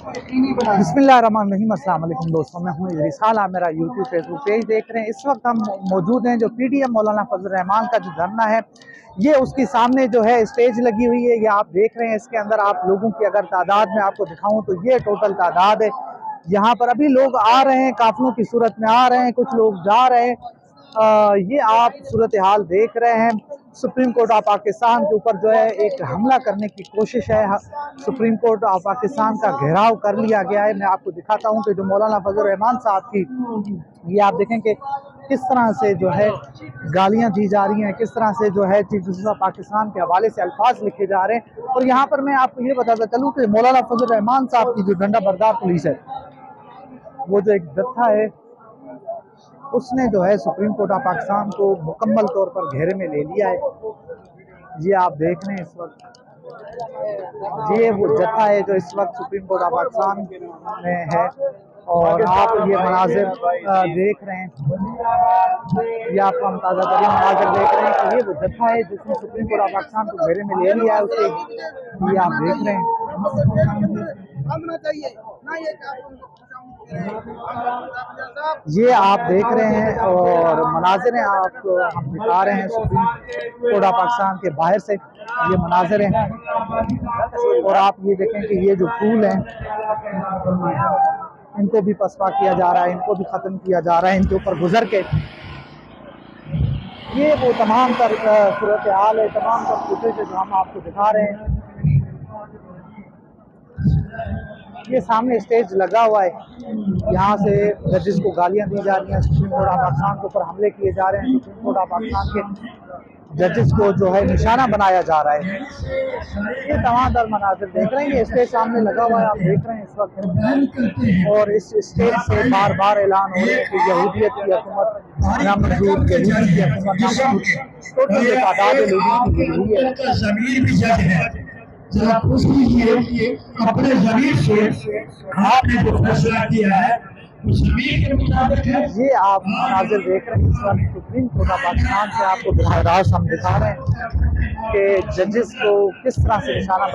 बिस्मिल्लाहिर्रहमानिर्रहीम। अस्सलाम वालेकुम दोस्तों, मैं हूं इदरीस खान। आप मेरा यूट्यूब फेसबुक पेज देख रहे हैं। इस वक्त हम मौजूद हैं जो पीडीएम मौलाना फजल रहमान का जो धरना है, ये उसके सामने जो है स्टेज लगी हुई है, ये आप देख रहे हैं। इसके अंदर आप लोगों की अगर तादाद में आपको दिखाऊं तो ये टोटल तादाद है। यहाँ पर अभी लोग आ रहे हैं, काफिलों की सूरत में आ रहे हैं, कुछ लोग जा रहे हैं। ये आप सूरत हाल देख रहे हैं। सुप्रीम कोर्ट ऑफ पाकिस्तान के ऊपर जो है एक हमला करने की कोशिश है। सुप्रीम कोर्ट ऑफ पाकिस्तान का घेराव कर लिया गया है। मैं आपको दिखाता हूं कि जो मौलाना फजल रहमान साहब की, ये आप देखें कि किस तरह से जो है गालियां दी जा रही हैं, किस तरह से जो है चीफ जस्टिस ऑफ पाकिस्तान के हवाले से अल्फाज लिखे जा रहे हैं। और यहाँ पर मैं आपको ये बताता चलूँ कि मौलाना फजल रहमान साहब की जो डंडा बरदार पुलिस है, वो जो एक जत्था है, उसने जो है सुप्रीम कोर्ट ऑफ पाकिस्तान को मुकम्मल तौर पर घेरे में ले लिया है। ये आप देख रहे हैं इस वक्त, ये वो जत्था है जो इस वक्त सुप्रीम कोर्ट ऑफ पाकिस्तान में है। और आप ये मनाजिर देख रहे हैं, ये आपको हम ताज़ा तरीन मनाजिर देख रहे हैं कि ये वो जत्था है जिसने सुप्रीम कोर्ट ऑफ पाकिस्तान को घेरे में ले लिया है। उसके ये आप देख रहे हैं, ये आप देख रहे हैं और मनाजिर हैं आपको हम दिखा रहे हैं सुप्रीम कोर्ट ऑफ पाकिस्तान के बाहर से। ये मनाजिर हैं और आप ये देखें कि ये जो फूल हैं, इनको भी पसपा किया जा रहा है, इनको भी ख़त्म किया जा रहा है इनके ऊपर गुजर के। ये वो तमाम तर सूरत हाल है, तमाम तर फुटेज जो हम आपको दिखा रहे हैं। ये सामने स्टेज लगा हुआ है, यहाँ से जजेस को गालियां दी जा रही हैं, सुप्रीम कोर्ट ऑफ पाकिस्तान के ऊपर हमले किए जा रहे हैं, सुप्रीम कोर्ट ऑफ पाकिस्तान के जजेस को जो है निशाना बनाया जा रहा है। ये तमाम दर मनाजिर देख रहे हैं, ये स्टेज सामने लगा हुआ है, आप देख रहे हैं इस वक्त। और इस स्टेज से बार बार ऐलान हो रहे हैं कि यहूदियत की हुकूमत नामंजूर, यहूदी की हुकूमत नामंजूर। टोटल तादाद लोगों की हुई है। ज़मीर भी जज है, जरा पूछ लीजिए अपने ज़मीर से आपने जो फैसला किया है वो ज़मीर के मुताबिक है। ये आप मनाजिर देख रहे हैं इस वक्त सुप्रीम कोर्ट ऑफ पाकिस्तान से, आपको बराह रास्त हम दिखा रहे हैं कि जजेस को किस तरह से निशाना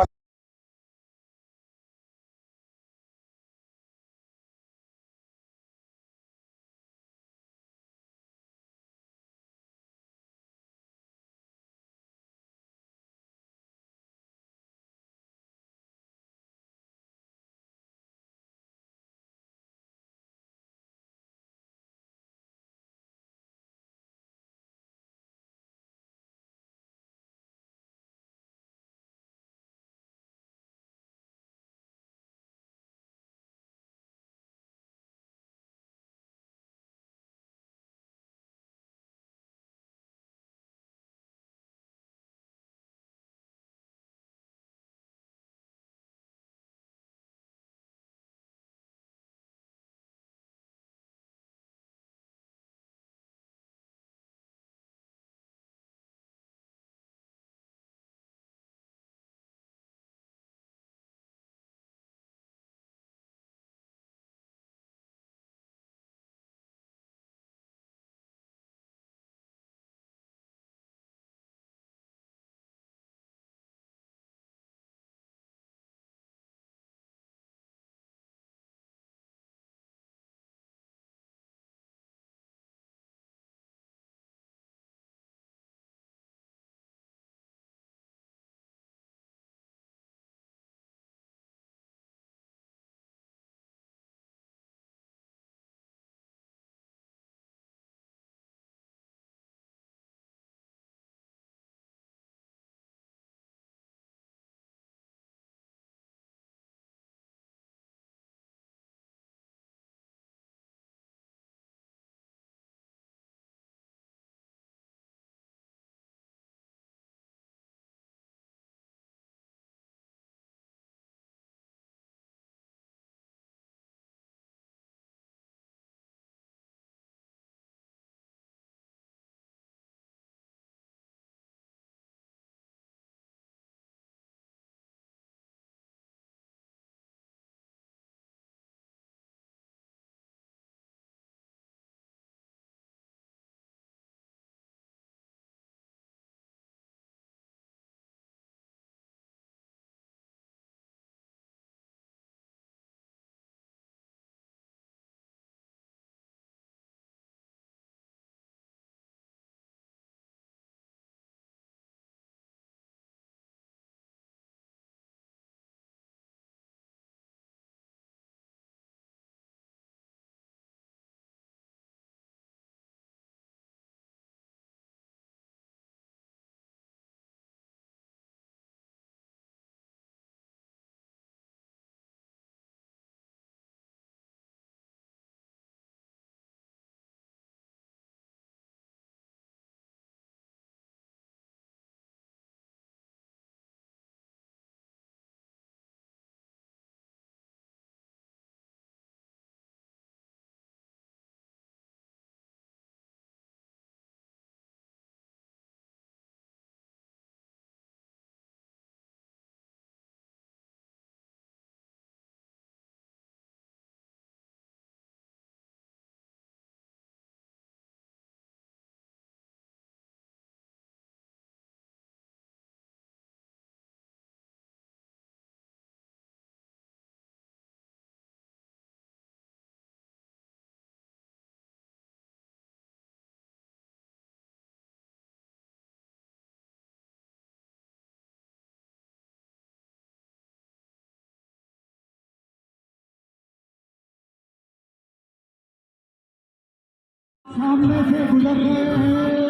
सामने से गुजर रहे हैं,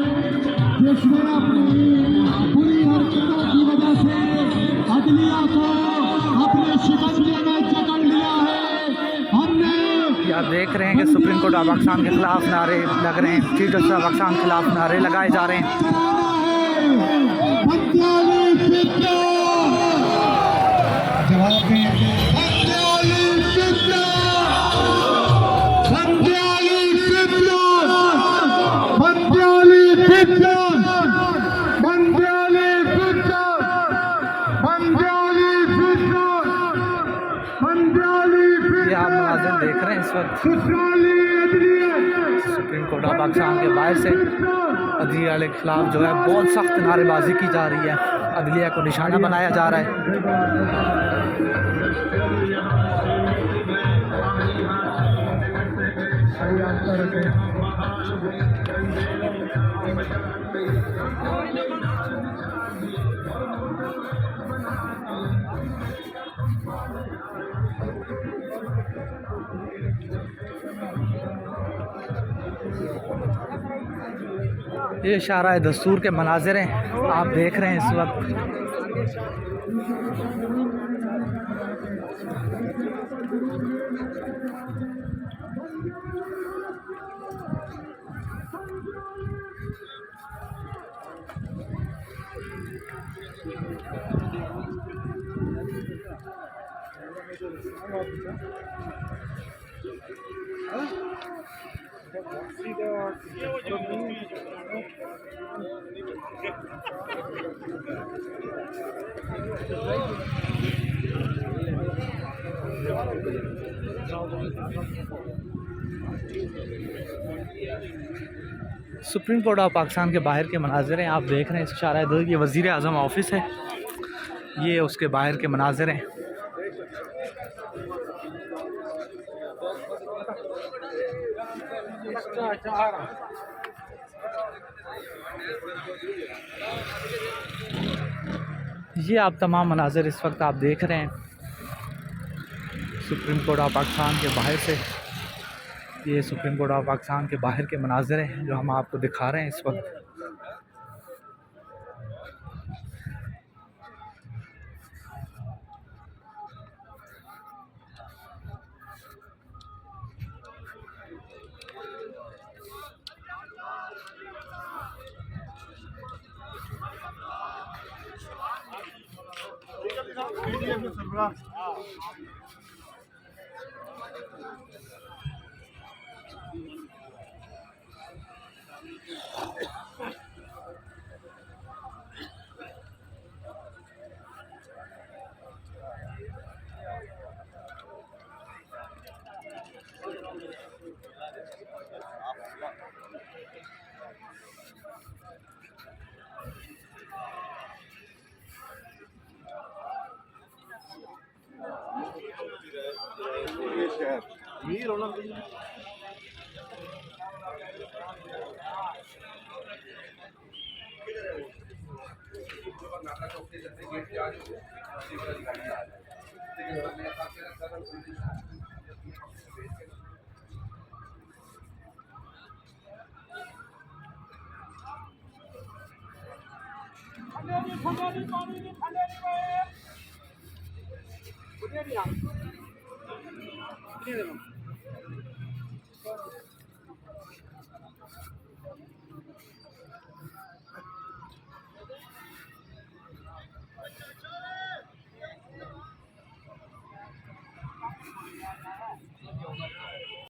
जिसने अपनी बुरी हरकतों की वजह से अदलिया को अपने शिकंजे में जकड़ लिया है। हमने ये आप देख रहे हैं कि सुप्रीम कोर्ट ऑफ पाकिस्तान के खिलाफ नारे लग रहे हैं, चीफ जस्टिस ऑफ पाकिस्तान के खिलाफ नारे लगाए जा रहे हैं। जवाब में ये आप मुलाजिम देख रहे हैं इस वक्त सुप्रीम कोर्ट ऑफ पाकिस्तान के बाहर से अदलिया के खिलाफ जो है बहुत सख्त नारेबाजी की जा रही है, अदलिया को निशाना बनाया जा रहा है। ये इशारा दस्तूर के मनाज़िर हैं, आप देख रहे हैं इस वक्त। सुप्रीम कोर्ट ऑफ पाकिस्तान के बाहर के मनाज़िर हैं, आप देख रहे हैं। इस इशारा दो ये वज़ीर आज़म ऑफिस है, ये उसके बाहर के मनाज़िर हैं। ये आप तमाम मनाज़िर इस वक्त आप देख रहे हैं सुप्रीम कोर्ट ऑफ पाकिस्तान के बाहर से। ये सुप्रीम कोर्ट ऑफ पाकिस्तान के बाहर के मनाज़िर हैं जो हम आपको दिखा रहे हैं इस वक्त। पानी